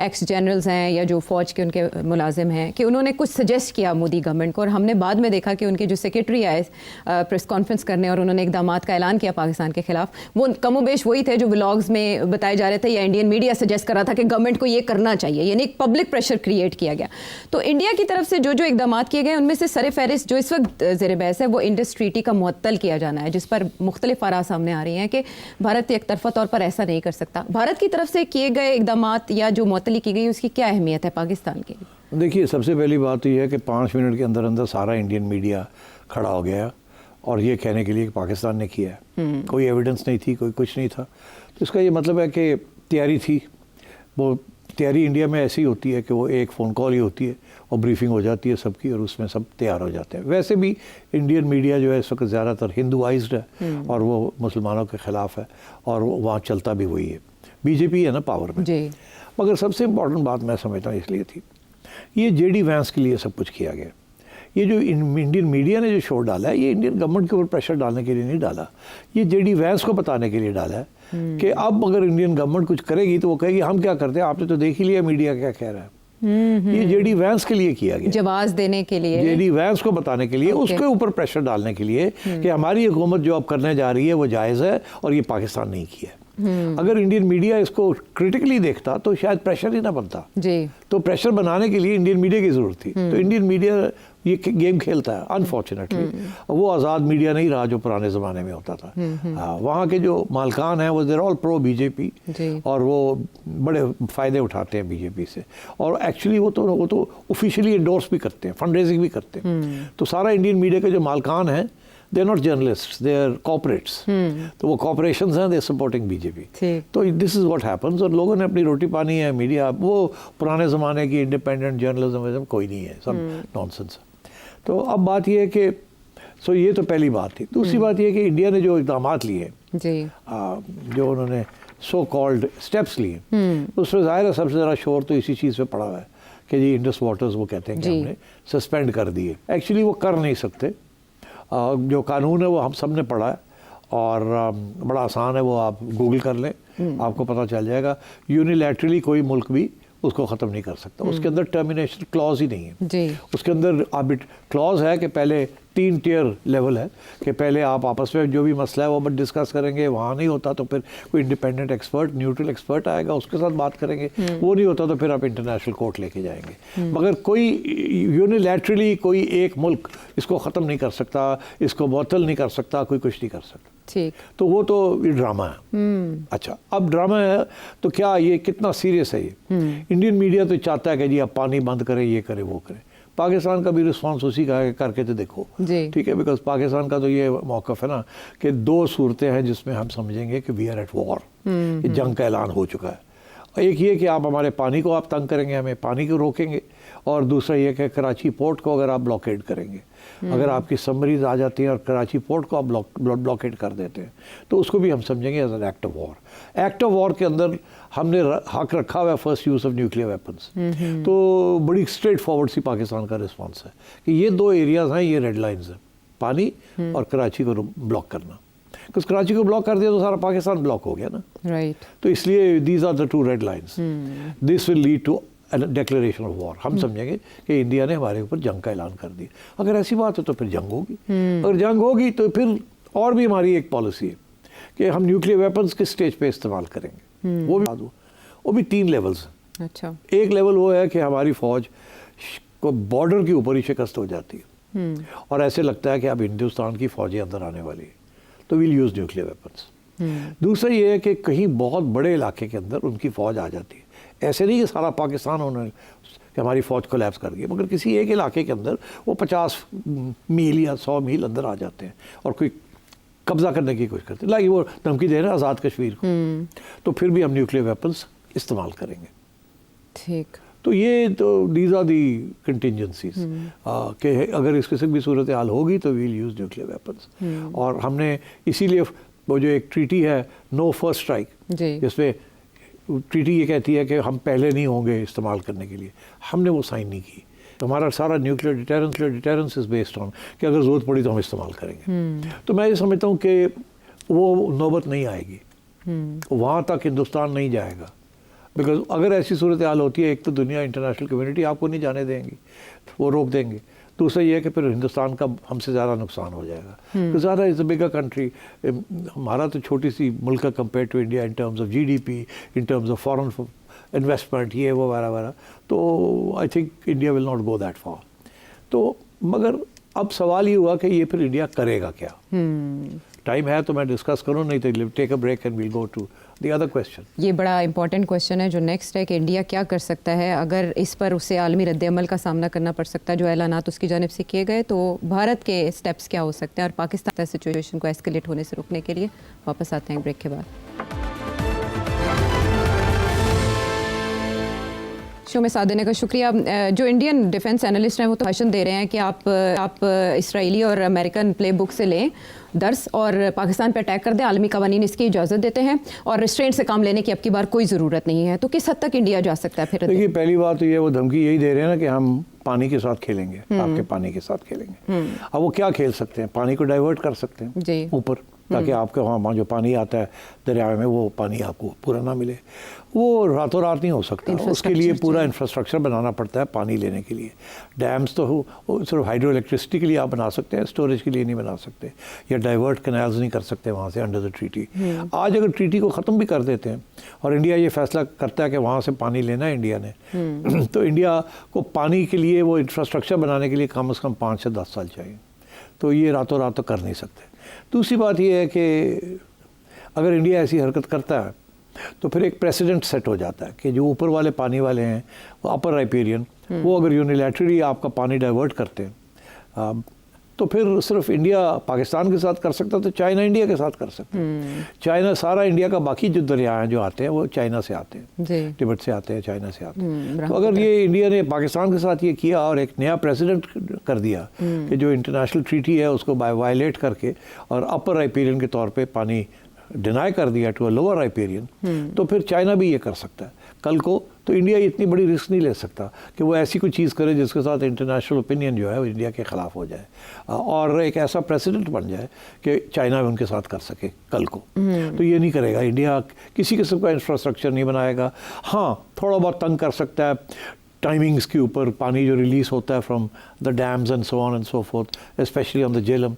Speaker 1: एक्स जनरल्स हैं या जो फ़ौज के उनके मुलाजिम हैं कि उन्होंने कुछ सजेस्ट किया मोदी गवर्नमेंट को, और हमने बाद में देखा कि उनके जो सेक्रेटरी आए प्रेस कॉन्फ्रेंस करने और उन्होंने इक़दामात का ऐलान किया पाकिस्तान के खिलाफ, वो कमोबेश वही थे जो ब्लॉग्स में बताए जा रहे थे या इंडियन मीडिया सजेस्ट कर रहा था कि गवर्नमेंट को ये करना चाहिए, यानी एक पब्लिक प्रेशर क्रिएट किया गया। तो इंडिया की तरफ से जो जो इकदाम किए गए उनमें से सर फहरिस्त जो इस वक्त ज़ेर बहस है वो इंडस ट्रीटी का मुअत्तल किया जाना है, जिस पर मुख्तलिफ आरा सामने आ रही हैं कि भारत एक तरफा तौर पर ऐसा नहीं कर सकता। भारत की तरफ से किए गए इकदाम या जो मुअत्तली की गई उसकी क्या अहमियत है पाकिस्तान की?
Speaker 2: देखिए, सबसे पहली बात तो यह है कि 5 मिनट के अंदर अंदर सारा इंडियन मीडिया खड़ा हो गया और ये कहने के लिए कि पाकिस्तान ने किया है। कोई एविडेंस नहीं थी, कोई कुछ नहीं था। तो इसका ये मतलब है कि तैयारी थी। वो तैयारी इंडिया में ऐसी होती है कि वो एक फ़ोन कॉल ही होती है और ब्रीफिंग हो जाती है सबकी और उसमें सब तैयार हो जाते हैं। वैसे भी इंडियन मीडिया जो है इस वक्त ज़्यादातर हिंदुआइज्ड है और वो मुसलमानों के ख़िलाफ़ है और वहाँ चलता भी वही है। बीजेपी है ना पावर में जी। मगर सबसे इम्पॉर्टेंट बात मैं समझता हूँ इसलिए थी, ये जेडी वैंस के लिए सब कुछ किया गया। ये जो इंडियन मीडिया ने जो शो डाला है ये इंडियन गवर्नमेंट के ऊपर प्रेशर डालने के लिए नहीं डाला, ये जेडी वैंस को बताने के लिए डाला है कि अब अगर इंडियन गवर्नमेंट कुछ करेगी तो वो कहेगी हम क्या करते हैं, आपने तो देख ही लिया मीडिया क्या कह रहा है। ये जेडी वैंस के लिए किया गया, जवाब देने के लिए, जेडी वैंस को बताने के लिए, उसके ऊपर प्रेशर डालने के लिए कि हमारी हुकूमत जो अब करने जा रही है वो जायज़ है और ये पाकिस्तान नहीं किया। अगर इंडियन मीडिया इसको क्रिटिकली देखता तो शायद प्रेशर ही ना बनता जी। तो प्रेशर बनाने के लिए इंडियन मीडिया की जरूरत थी। तो इंडियन मीडिया ये गेम खेलता है अनफॉर्चुनेटली। वो आज़ाद मीडिया नहीं रहा जो पुराने ज़माने में होता था। वहाँ के जो मालकान हैं वो देर ऑल प्रो बीजेपी और वो बड़े फ़ायदे उठाते हैं बीजेपी से और एक्चुअली वो तो ऑफिशियली एंडोर्स भी करते हैं, फंड रेजिंग भी करते हैं। तो सारा इंडियन मीडिया के जो मालकान हैं they are not journalist, they are corporates. तो वो कॉर्पोरेशंस हैं, दे आर सपोर्टिंग बीजेपी। तो दिस इज़ व्हाट हैपेंस। और लोगों ने अपनी रोटी पानी है, मीडिया वो पुराने ज़माने की इंडिपेंडेंट जर्नलिज्म कोई नहीं है, सब नॉनसेंस। तो अब बात यह है कि सो ये तो पहली बात थी। दूसरी बात यह है कि इंडिया ने जो इक़दाम लिए जो उन्होंने सो कॉल्ड स्टेप्स लिए उसमें ज़ाहिर है सबसे ज़्यादा शोर तो इसी चीज़ पे पड़ा हुआ है कि जी इंडस वाटर्स वो कहते हैं कि हमने सस्पेंड कर दिए। एक्चुअली वो कर नहीं सकते। जो कानून है वो हम सब ने पढ़ा है और बड़ा आसान है, वो आप गूगल कर लें आपको पता चल जाएगा। यूनिलैटरली कोई मुल्क भी उसको ख़त्म नहीं कर सकता। उसके अंदर टर्मिनेशन क्लॉज ही नहीं है जी। उसके अंदर आर्बिट क्लॉज है कि पहले 3 टियर लेवल है कि पहले आप आपस में जो भी मसला है वो डिस्कस करेंगे, वहाँ नहीं होता तो फिर कोई इंडिपेंडेंट एक्सपर्ट, न्यूट्रल एक्सपर्ट आएगा उसके साथ बात करेंगे, वो नहीं होता तो फिर आप इंटरनेशनल कोर्ट लेके जाएंगे। मगर कोई यूनिलैटरली कोई एक मुल्क इसको ख़त्म नहीं कर सकता, इसको मुअत्तल नहीं कर सकता, कोई कुछ नहीं कर सकता। ठीक। तो वो तो ये ड्रामा है। अच्छा, अब ड्रामा है तो क्या ये कितना सीरियस है ये? इंडियन मीडिया तो चाहता है कि जी आप पानी बंद करें, ये करें, वो करें। पाकिस्तान का भी रिस्पांस उसी का है, करके तो देखो, ठीक है। बिकॉज पाकिस्तान का तो ये मौक़िफ़ है ना कि 2 सूरतें हैं जिसमें हम समझेंगे कि वी आर एट वॉर, जंग का ऐलान हो चुका है। एक ये कि आप हमारे पानी को आप तंग करेंगे, हमें पानी को रोकेंगे, और दूसरा ये कि कराची पोर्ट को अगर आप ब्लॉकेड करेंगे, अगर आपकी सबमरीज आ जाती हैं और कराची पोर्ट को आप ब्लॉकेड कर देते हैं तो उसको भी हम समझेंगे as an act of war. Act of war के अंदर हमने हक रखा हुआ है first use of nuclear weapons. तो बड़ी स्ट्रेट फॉरवर्ड सी पाकिस्तान का रिस्पॉन्स है कि ये 2 एरियाज़ हैं, ये रेड लाइन्स हैं, पानी और कराची को ब्लॉक करना। बिकॉज कराची को ब्लॉक कर दिया तो सारा पाकिस्तान ब्लॉक हो गया ना, राइट। तो इसलिए these are the 2 red lines. This will lead to declaration of war. हम समझेंगे कि इंडिया ने हमारे ऊपर जंग का ऐलान कर दिया। अगर ऐसी बात है तो फिर जंग होगी। अगर जंग होगी तो फिर और भी हमारी एक पॉलिसी है कि हम न्यूक्लियर वेपन्स किस स्टेज पे इस्तेमाल करेंगे। वो भी 3 लेवल्स हैं। अच्छा, एक लेवल वो है कि हमारी फ़ौज को बॉर्डर के ऊपर ही शिकस्त हो जाती है और ऐसे लगता है कि अब हिंदुस्तान की फ़ौजें अंदर आने वाली है तो विल यूज़ न्यूक्लियर वेपन्स। दूसरा ये है कि कहीं बहुत बड़े इलाके के अंदर उनकी फ़ौज आ जाती है। ऐसे नहीं कि सारा पाकिस्तान उन्होंने कि हमारी फ़ौज कोलैप्स कर गई, मगर किसी एक इलाके के अंदर वो 50 मील या 100 मील अंदर आ जाते हैं और कोई कब्जा करने की कोशिश करते हैं, लाइक वो धमकी दे रहे हैं आज़ाद कश्मीर को, तो फिर भी हम न्यूक्लियर वेपन्स इस्तेमाल करेंगे।
Speaker 1: ठीक,
Speaker 2: तो ये तो दीज आर दी कंटिजेंसीज कि अगर इस किस्म की सूरत हाल होगी तो वील यूज़ न्यूक्लियर वेपन्स। और हमने इसीलिए वो जो एक ट्रीटी है नो फर्स्ट स्ट्राइक, जिसमें ट्रीटी ये कहती है कि हम पहले नहीं होंगे इस्तेमाल करने के लिए, हमने वो साइन नहीं की। तो हमारा सारा nuclear deterrence is based on कि अगर ज़रूरत पड़ी तो हम इस्तेमाल करेंगे। तो मैं ये समझता हूँ कि वो नौबत नहीं आएगी, वहाँ तक हिंदुस्तान नहीं जाएगा, बिकॉज अगर ऐसी सूरत हाल होती है, एक तो दुनिया इंटरनेशनल कम्युनिटी आपको नहीं जाने देंगी, वो रोक देंगे। दूसरा ये है कि फिर हिंदुस्तान का हमसे ज़्यादा नुकसान हो जाएगा, तो ज़्यादा इज़ अ बिगर कंट्री। हमारा तो छोटी सी मुल्क है compare to India in terms of GDP, in terms of foreign investment, ये वो वगैरह वगैरह। तो I think India will not go that far. तो मगर अब सवाल ये हुआ कि ये फिर इंडिया करेगा क्या। टाइम है तो मैं डिस्कस करूँ, नहीं तो take a break and we'll go to the other question.
Speaker 1: ये बड़ा इंपॉर्टेंट क्वेश्चन है जो नेक्स्ट है कि इंडिया क्या कर सकता है अगर इस पर उसे आलमी रद्द-ए-अमल का सामना करना पड़ सकता है जो ऐलानात उसकी जानिब से किए गए, तो भारत के स्टेप्स क्या हो सकते हैं और पाकिस्तान सिचुएशन को एस्केलेट होने से रोकने के लिए। वापस आते हैं ब्रेक के बाद। शो में साथ देने का शुक्रिया। जो इंडियन डिफेंस एनालिस्ट हैं वो तो भाषण दे रहे हैं कि आप इसराइली और अमेरिकन प्लेबुक से लें दर्स और पाकिस्तान पर अटैक कर दें, आलमी कवानीन इसकी इजाज़त देते हैं और रिस्ट्रेंट से काम लेने की अब की बार कोई ज़रूरत नहीं है। तो किस हद तक इंडिया जा सकता है फिर?
Speaker 2: देखिए, पहली बात तो ये वो धमकी यही दे रहे हैं ना कि हम पानी के साथ खेलेंगे, आपके पानी के साथ खेलेंगे। अब वो क्या खेल सकते हैं? पानी को डाइवर्ट कर सकते हैं ऊपर, ताकि आपके वहाँ जो पानी आता है दरिया में वो पानी आपको पूरा ना मिले। वो रातों रात नहीं हो सकता, उसके लिए पूरा इंफ्रास्ट्रक्चर बनाना पड़ता है पानी लेने के लिए। डैम्स तो सिर्फ हाइड्रो इलेक्ट्रिसिटी के लिए आप बना सकते हैं, स्टोरेज के लिए नहीं बना सकते, या डाइवर्ट कैनाल्स नहीं कर सकते वहाँ से अंडर द ट्रीटी। आज अगर ट्रीटी को ख़त्म भी कर देते हैं और इंडिया ये फैसला करता है कि वहाँ से पानी लेना है इंडिया ने, तो इंडिया को पानी के लिए वो इंफ्रास्ट्रक्चर बनाने के लिए कम से कम 5 से 10 साल चाहिए। तो ये रातों रात तो कर नहीं सकते। दूसरी बात ये है कि अगर इंडिया ऐसी हरकत करता है तो फिर एक प्रेसिडेंट सेट हो जाता है कि जो ऊपर वाले पानी वाले हैं, वो अपर राइपेरियन, वो अगर यूनिलैटरली आपका पानी डाइवर्ट करते हैं तो फिर सिर्फ इंडिया पाकिस्तान के साथ कर सकता, तो चाइना इंडिया के साथ कर सकता है। चाइना सारा इंडिया का बाकी जो दरिया हैं जो आते हैं वो चाइना से आते हैं, तिब्बत से आते हैं, चाइना से आते हैं। तो अगर ये इंडिया ने पाकिस्तान के साथ ये किया और एक नया प्रेसिडेंट कर दिया कि जो इंटरनेशनल ट्रीटी है उसको वायलेट करके और अपर राइपेरियन के तौर पर पानी डिनाई कर दिया टू अ लोअर राइपेरियन, तो फिर चाइना भी ये कर सकता है कल को। तो इंडिया इतनी बड़ी रिस्क नहीं ले सकता कि वो ऐसी कोई चीज़ करे जिसके साथ इंटरनेशनल ओपिनियन जो है वो इंडिया के ख़िलाफ़ हो जाए और एक ऐसा प्रेसिडेंट बन जाए कि चाइना भी उनके साथ कर सके कल को। तो ये नहीं करेगा इंडिया, किसी किस्म का इंफ्रास्ट्रक्चर नहीं बनाएगा। हाँ, थोड़ा बहुत तंग कर सकता है टाइमिंग्स के ऊपर, पानी जो रिलीज़ होता है from the dams and so on and so fourth, specially on the Jhelum.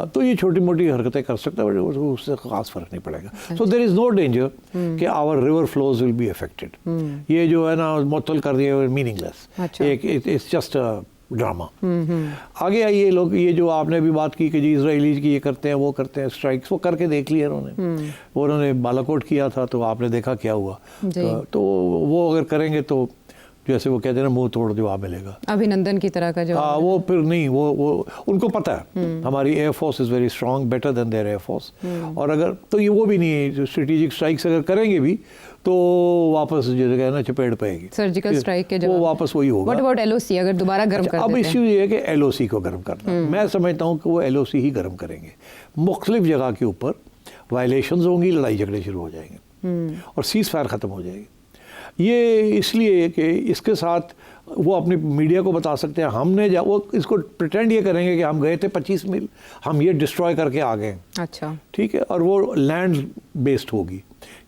Speaker 2: तो ये छोटी मोटी हरकतें कर सकता है, बट उससे खास फर्क नहीं पड़ेगा। So there is no danger कि our river flows will be affected. ये जो है ना मुअत्तल कर दिया, मीनिंगलेस, एक इट्स जस्ट अ ड्रामा। आगे आइए लोग, ये जो आपने भी बात की कि जी इसराइलीज की ये करते हैं वो करते हैं स्ट्राइक्स, वो करके देख लिए उन्होंने बालाकोट किया था तो आपने देखा क्या हुआ। तो वो अगर करेंगे तो जैसे वो कहते हैं ना, मुंह तोड़ जवाब मिलेगा, अभिनंदन की तरह का जवाब। हाँ, वो फिर नहीं, वो उनको पता है हमारी air force is very strong, better than their air force. और अगर तो ये वो भी नहीं है, स्ट्रेटेजिक स्ट्राइक्स अगर करेंगे भी तो वापस जो है ना चपेट पाएगी, सर्जिकल स्ट्राइक के जवाब वो वापस वही होगा। व्हाट अबाउट LOC अगर दोबारा गर्म कर देते हैं? अब इश्यू ये है कि LOC को गर्म करना, मैं समझता हूँ कि वो LOC ही गर्म करेंगे। मुख्तलिफ जगह के ऊपर वायलेशंस होंगी, लड़ाई झगड़े शुरू हो जाएंगे और सीज़ फायर ख़त्म हो जाएगी। ये इसलिए कि इसके साथ वो अपनी मीडिया को बता सकते हैं हमने वो इसको प्रिटेंड ये करेंगे कि हम गए थे 25 मील, हम ये डिस्ट्रॉय करके आ गए। अच्छा, ठीक है। और वो लैंड बेस्ड होगी,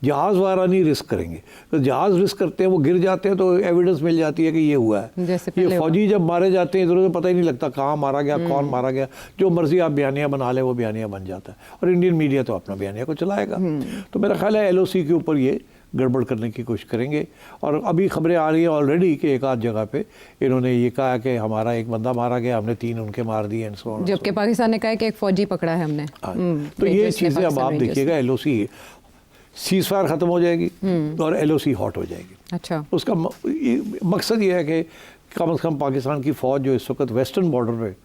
Speaker 2: जहाज़ वाला नहीं रिस्क करेंगे। तो जहाज़ रिस्क करते हैं, वो गिर जाते हैं तो एविडेंस मिल जाती है कि ये हुआ है। ये फौजी जब मारे जाते हैं इधर पता ही नहीं लगता कहाँ मारा गया, कौन मारा गया, जो मर्जी आप बयानिया बना ले वो बयानिया बन जाता है। और इंडियन मीडिया तो अपना बयानिया को चलाएगा। तो मेरा ख्याल है LOC के ऊपर ये गड़बड़ करने की कोशिश करेंगे। और अभी खबरें आ रही हैं ऑलरेडी कि एक आध जगह पे इन्होंने ये कहा कि हमारा एक बंदा मारा गया, हमने 3 उनके मार दिए एंड सो ऑन, जबकि पाकिस्तान ने कहा कि एक फौजी पकड़ा है हमने। तो ये चीज़ें अब आप देखिएगा, LOC सीज़ फायर ख़त्म हो जाएगी और LOC हॉट हो जाएगी।
Speaker 1: अच्छा,
Speaker 2: उसका मकसद ये है कि कम से कम पाकिस्तान की फ़ौज जो इस वक्त वेस्टर्न बॉर्डर पे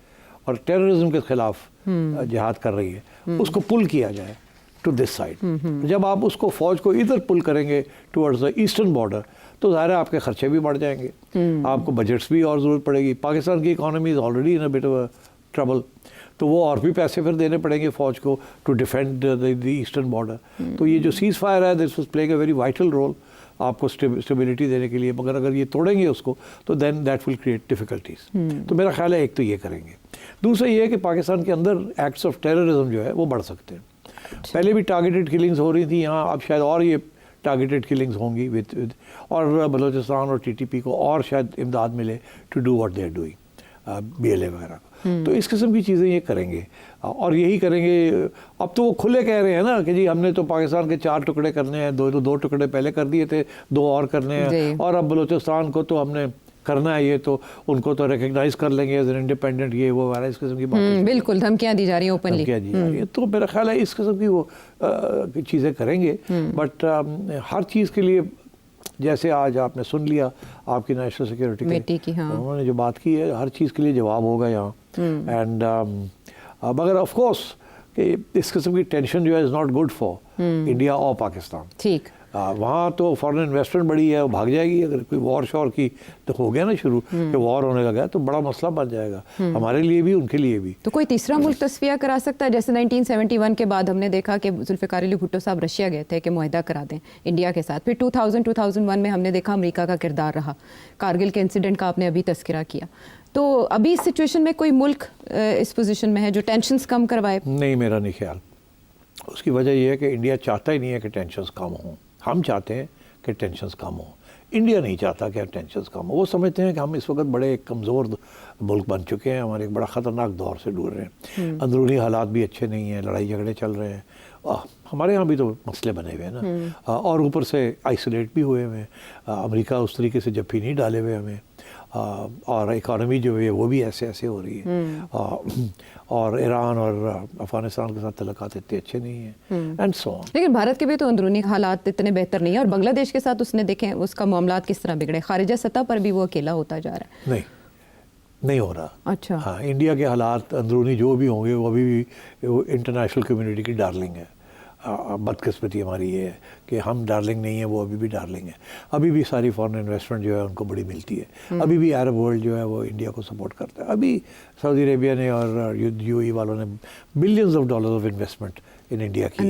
Speaker 2: और टेररिज्म के खिलाफ जिहाद कर रही है, उसको पुल किया जाए टू दिस साइड। जब आप उसको फ़ौज को इधर पुल करेंगे टुवर्ड्स द ईस्टर्न बॉर्डर, तो ज़ाहिर है आपके खर्चे भी बढ़ जाएंगे, आपको बजट्स भी और ज़रूरत पड़ेगी। पाकिस्तान की economy is already in a bit of trouble, तो वो और भी पैसे फिर देने पड़ेंगे फ़ौज को to defend the eastern border. तो ये जो सीज़ फायर है, this was playing a very vital role आपको स्टेबिलिटी देने के लिए, मगर अगर ये तोड़ेंगे उसको तो then that will create difficulties. तो मेरा ख्याल है एक तो ये करेंगे। दूसरा ये है कि पाकिस्तान के अंदर एक्ट्स ऑफ टेररिज्म जो है वो बढ़ सकते हैं। पहले भी टारगेटेड किलिंग्स हो रही थी यहाँ, अब शायद और ये टारगेटेड किलिंग्स होंगी विद और बलूचिस्तान और टीटीपी को और शायद इमदाद मिले to do what they are doing, BLA वगैरह को। तो इस किस्म की चीज़ें ये करेंगे और यही करेंगे। अब तो वो खुले कह रहे हैं ना कि जी हमने तो पाकिस्तान के 4 टुकड़े करने हैं, 2 टुकड़े पहले कर दिए थे, 2 और करने हैं, और अब बलूचिस्तान को तो हमने करना है, ये तो उनको तो रिकग्नाइज कर लेंगे एज एन इंडिपेंडेंट, ये वो वगैरह इस किस्म की बात।
Speaker 1: बिल्कुल धमकियां दी जा रही हैं ओपनली,
Speaker 2: धमकियां दी जा रही है। तो मेरा ख्याल है इस किस्म की वो चीज़ें करेंगे। बट हर चीज़ के लिए, जैसे आज आपने सुन लिया आपकी नेशनल सिक्योरिटी की, हाँ, उन्होंने जो बात की है, हर चीज़ के लिए जवाब होगा यहाँ। एंड मगर ऑफ कोर्स कि इस किस्म की टेंशन जो है is not good for India और पाकिस्तान।
Speaker 1: ठीक,
Speaker 2: वहाँ तो फॉरेन इन्वेस्टमेंट बड़ी है, वो भाग जाएगी अगर कोई वॉर शॉर की तो हो गया ना शुरू, कि वॉर होने लगा तो बड़ा मसला बन जाएगा हमारे लिए भी, उनके लिए भी।
Speaker 1: तो कोई तीसरा मुल्क तस्वीर करा सकता है? जैसे 1971 के बाद हमने देखा कि जुल्फ़िकार अली भुट्टो साहब रशिया गए थे कि मुआहदा करा दें इंडिया के साथ। फिर 2001 में हमने देखा अमेरिका का किरदार रहा। कारगिल के इंसिडेंट का आपने अभी तस्करा किया। तो अभी इस सिचुएशन में कोई मुल्क इस पोजीशन में है जो टेंशन्स कम करवाए?
Speaker 2: नहीं, मेरा नहीं ख्याल। उसकी वजह यह है कि इंडिया चाहता ही नहीं है कि टेंशन्स कम हों। हम चाहते हैं कि टेंशन्स कम हो, इंडिया नहीं चाहता कि टेंशन्स कम हो। वो समझते हैं कि हम इस वक्त बड़े कमज़ोर मुल्क बन चुके हैं, हमारे एक बड़ा ख़तरनाक दौर से दूर रहे हैं, अंदरूनी हालात भी अच्छे नहीं हैं, लड़ाई झगड़े चल रहे हैं, हमारे यहाँ भी तो मसले बने हुए हैं ना, और ऊपर से आइसोलेट भी हुए हुए हैं। अमेरिका उस तरीके से जप्फी नहीं डाले हुए हमें, और इकॉनमी जो है वो भी ऐसे ऐसे हो रही है, और ईरान और अफगानिस्तान के साथ तल्लुकात इतने अच्छे नहीं हैं, एंड सो ऑन।
Speaker 1: लेकिन भारत के भी तो अंदरूनी हालात इतने बेहतर नहीं है, और बांग्लादेश के साथ उसने देखें उसका मामलात किस तरह बिगड़े, खारिजा सतह पर भी वो अकेला होता जा रहा है।
Speaker 2: नहीं हो रहा।
Speaker 1: अच्छा,
Speaker 2: हाँ, इंडिया के हालात अंदरूनी जो भी होंगे वो अभी भी इंटरनेशनल कम्युनिटी की डार्लिंग है। बदकिस्मती हमारी ये है कि हम डार्लिंग नहीं है, वो अभी भी डार्लिंग है। अभी भी सारी फॉरेन इन्वेस्टमेंट जो है उनको बड़ी मिलती है, अभी भी अरब वर्ल्ड जो है वो इंडिया को सपोर्ट करता है। अभी सऊदी अरेबिया ने और UAE वालों ने billions of dollars of investment in India की,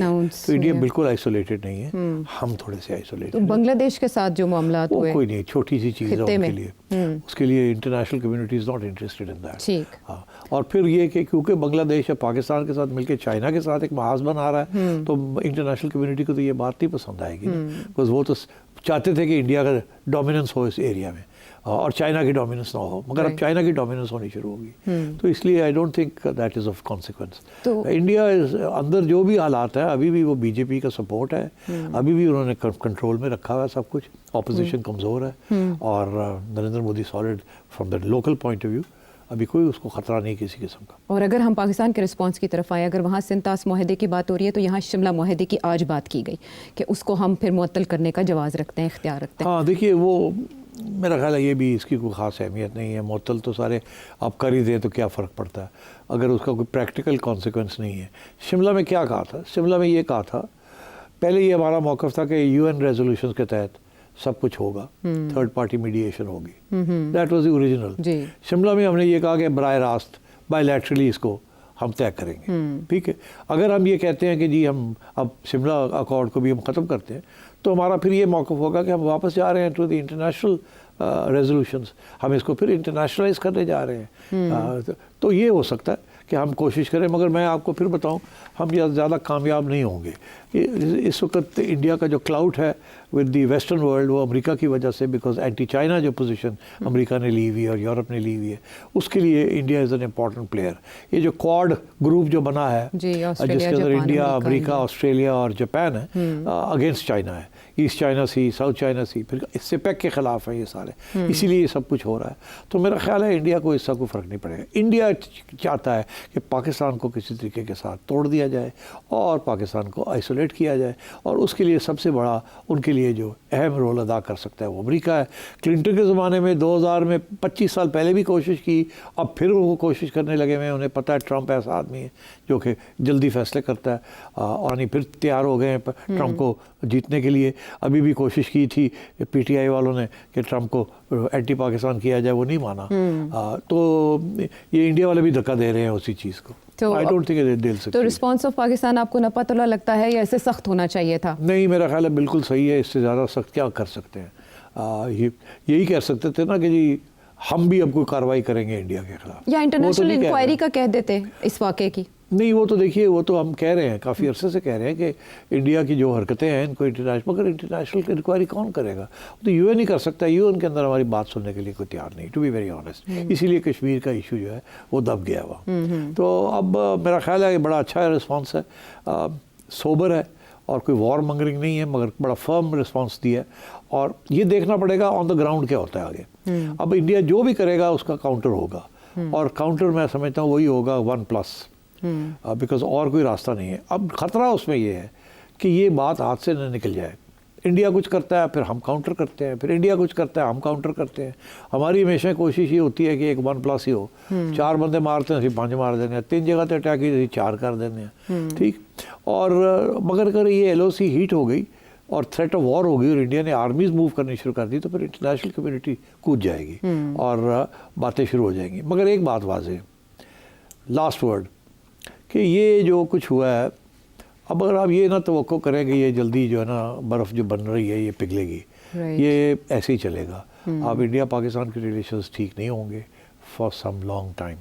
Speaker 2: तो इंडिया बिल्कुल आइसोलेटेड नहीं है, हम थोड़े से आइसोलेटेड।
Speaker 1: तो बांग्लादेश के साथ जो मामला हुए,
Speaker 2: कोई नहीं, छोटी सी चीज़ है उनके लिए, उसके लिए international community is not interested in that. हाँ, और फिर ये कि क्योंकि बांग्लादेश या पाकिस्तान के साथ मिलकर चाइना के साथ एक महाज बना रहा है, तो इंटरनेशनल कम्युनिटी को तो ये बात नहीं पसंद आएगी, बिकॉज वो तो चाहते थे कि इंडिया का डोमिनेंस हो इस एरिया में और चाइना की डोमिनेंस ना हो, मगर अब चाइना की डोमिनेंस होनी शुरू होगी, तो इसलिए I don't think that is of consequence. तो इंडिया अंदर जो भी हालात है, अभी भी वो बीजेपी का सपोर्ट है, अभी भी उन्होंने कंट्रोल में रखा हुआ है सब कुछ, ऑपोजिशन कमज़ोर है, और Narendra Modi solid from the local point of view, अभी कोई उसको ख़तरा नहीं किसी किस्म का।
Speaker 1: और अगर हम पाकिस्तान के रिस्पांस की तरफ आए, अगर वहाँ सिंतास माहदे की बात हो रही है, तो यहाँ शिमला माहदे की आज बात की गई कि उसको हम फिर मुअत्तल करने का जवाज़ रखते हैं, इख्तियार रखते हैं।
Speaker 2: हाँ, देखिए वो मेरा ख्याल है ये भी इसकी कोई ख़ास अहमियत नहीं है, मुअत्तल तो सारे आप कर ही दें तो क्या फ़र्क पड़ता है, अगर उसका कोई प्रैक्टिकल कॉन्सिक्वेंस नहीं है। शिमला में क्या कहा था? शिमला में ये कहा था, पहले ये हमारा मौक़िफ़ था कि UN रेजोल्यूशन के तहत सब कुछ होगा, थर्ड पार्टी मीडिएशन होगी, that was the original. Shimla में हमने ये कहा कि बराह रास्त बायलैटरली इसको हम तय करेंगे, ठीक है। अगर हम ये कहते हैं कि जी हम अब शिमला अकॉर्ड को भी हम ख़त्म करते हैं, तो हमारा फिर ये मौक़िफ़ होगा कि हम वापस जा रहे हैं टू द इंटरनेशनल रेजोल्यूशंस, हम इसको फिर इंटरनेशनलाइज करने जा रहे हैं। तो ये हो सकता है कि हम कोशिश करें, मगर मैं आपको फिर बताऊं, हम ज़्यादा कामयाब नहीं होंगे। इस वक्त इंडिया का जो क्लाउड है विद दी वेस्टर्न वर्ल्ड, वो अमेरिका की वजह से, बिकॉज एंटी चाइना जो पोजीशन अमेरिका ने ली हुई है और यूरोप ने ली हुई है, उसके लिए India is an important player. ये जो क्वाड ग्रुप जो बना है, जिसके अंदर इंडिया, अमेरिका, ऑस्ट्रेलिया और जापान है, अगेंस्ट चाइना है, ईस्ट चाइना सी, साउथ चाइना सी, फिर सिपेक के ख़िलाफ़ हैं ये सारे, इसीलिए ये सब कुछ हो रहा है। तो मेरा ख्याल है इंडिया को इसका कोई फ़र्क नहीं पड़ेगा। इंडिया चाहता है कि पाकिस्तान को किसी तरीके के साथ तोड़ दिया जाए और पाकिस्तान को आइसोलेट किया जाए, और उसके लिए सबसे बड़ा उनके लिए जो अहम रोल अदा कर सकता है वो अमेरिका है। क्लिंटन के ज़माने में 2000 में 25 साल पहले भी कोशिश की, अब फिर वो कोशिश करने लगे हैं। उन्हें पता है ट्रंप ऐसा आदमी है जो कि जल्दी फैसले करता है, और नहीं फिर तैयार हो गए हैं ट्रंप को जीतने के लिए। अभी भी कोशिश की थी पीटीआई वालों ने कि ट्रंप को एंटी पाकिस्तान किया जाए, वो नहीं माना। तो ये इंडिया वाले भी धक्का दे रहे हैं उसी चीज़ को।
Speaker 1: तो
Speaker 2: आई डोंट थिंक दिल से।
Speaker 1: तो रिस्पॉन्स ऑफ पाकिस्तान आपको नपा-तुला लगता है या ऐसे सख्त होना चाहिए था?
Speaker 2: नहीं, मेरा ख्याल है बिल्कुल सही है। इससे ज़्यादा सख्त क्या कर सकते हैं? यही कह सकते थे ना कि जी हम भी अब कोई कार्रवाई करेंगे इंडिया के खिलाफ,
Speaker 1: या इंटरनेशनल इंक्वायरी का कह देते इस वाक़े की।
Speaker 2: नहीं, वो तो देखिए, वो तो हम कह रहे हैं, काफ़ी अरसे से कह रहे हैं कि इंडिया की जो हरकतें हैं इनको इंटरनेशनल, मगर इंटरनेशनल इंक्वायरी कौन करेगा? तो यूएन ही कर सकता है। यूएन के अंदर हमारी बात सुनने के लिए कोई तैयार नहीं, टू बी वेरी ऑनेस्ट। इसीलिए कश्मीर का इशू जो है वो दब गया वहाँ। तो अब मेरा ख्याल है कि बड़ा अच्छा रिस्पॉन्स है, सोबर है, और कोई वॉर मंगरिंग नहीं है, मगर बड़ा फर्म रिस्पॉन्स दिया है। और ये देखना पड़ेगा ऑन द ग्राउंड क्या होता है आगे। अब इंडिया जो भी करेगा उसका काउंटर होगा, और काउंटर मैं समझता हूँ वही होगा 1+, बिकॉज और कोई रास्ता नहीं है। अब ख़तरा उसमें ये है कि ये बात हाथ से न निकल जाए। इंडिया कुछ करता है, फिर हम काउंटर करते हैं, फिर इंडिया कुछ करता है, हम काउंटर करते हैं। हमारी हमेशा कोशिश ये होती है कि एक 1+ ही हो। 4 बंदे मारते हैं, 5 मार देने हैं, 3 जगह पे अटैक ही 4 कर देने हैं, ठीक। और मगर अगर ये LOC हीट हो गई और थ्रेट ऑफ वॉर हो गई और इंडिया ने आर्मीज मूव करनी शुरू कर दी, तो फिर इंटरनेशनल कम्युनिटी कूद जाएगी और बातें शुरू हो जाएंगी। मगर एक बात वाज़ेह, लास्ट वर्ड, कि ये जो कुछ हुआ है, अब अगर आप ये ना तवक्को करें कि ये जल्दी जो है ना बर्फ़ जो बन रही है ये पिघलेगी, ये ऐसे ही चलेगा। अब इंडिया पाकिस्तान के रिलेशंस ठीक नहीं होंगे for some long time,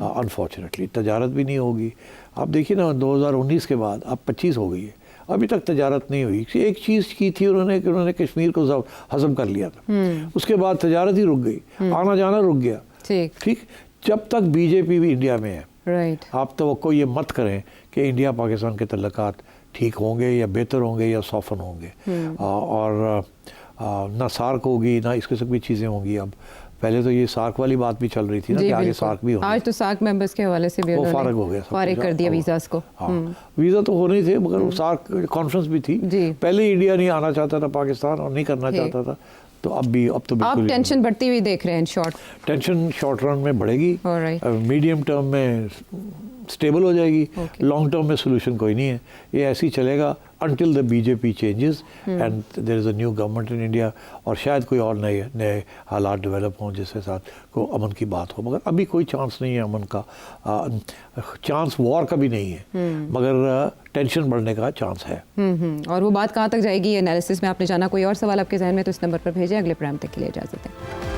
Speaker 2: unfortunately. तजारत भी नहीं होगी। आप देखिए ना 2019 के बाद अब 25 हो गई है, अभी तक तजारत नहीं हुई। एक चीज़ की थी उन्होंने कि उन्होंने कश्मीर को हज़म कर लिया था, उसके बाद तजारत ही रुक गई, आना जाना रुक गया, ठीक। जब तक बीजेपी भी इंडिया में है,
Speaker 1: राइट,
Speaker 2: आप तो ये मत करें कि इंडिया पाकिस्तान के तल्लुकात ठीक होंगे या बेहतर होंगे या सॉफन होंगे। और ना सार्क होगी ना इस किस्म की चीज़ें होंगी। अब पहले तो ये सार्क वाली बात भी चल रही थी ना कि आगे सार्क भी होगी।
Speaker 1: आज तो सार्क मेंबर्स के हवाले से भी
Speaker 2: वो फारिग हो गया,
Speaker 1: फारिग कर दिया वीज़ास को।
Speaker 2: वीज़ा तो होने थे, मगर सार्क कॉन्फ्रेंस भी थी। पहले इंडिया नहीं आना चाहता था पाकिस्तान और नहीं करना चाहता था, तो अब तो बिल्कुल
Speaker 1: आप टेंशन बढ़ती हुई देख रहे हैं।
Speaker 2: टेंशन शॉर्ट रन में बढ़ेगी, मीडियम टर्म में स्टेबल हो जाएगी, लॉन्ग टर्म में सोल्यूशन कोई नहीं है। ये ऐसे ही चलेगा until the BJP changes and there is a new government in India, और शायद कोई और नए हालात डेवलप हों जिसके साथ को अमन की बात हो। मगर अभी कोई चांस नहीं है अमन का, चांस वॉर का भी नहीं है, मगर टेंशन बढ़ने का चांस है।
Speaker 1: और वो बात कहाँ तक जाएगी, एनालिसिस में आपने जाना। कोई और सवाल आपके जहन में तो इस नंबर पर भेजें। अगले प्रोग्राम तक के लिए इजाज़त है।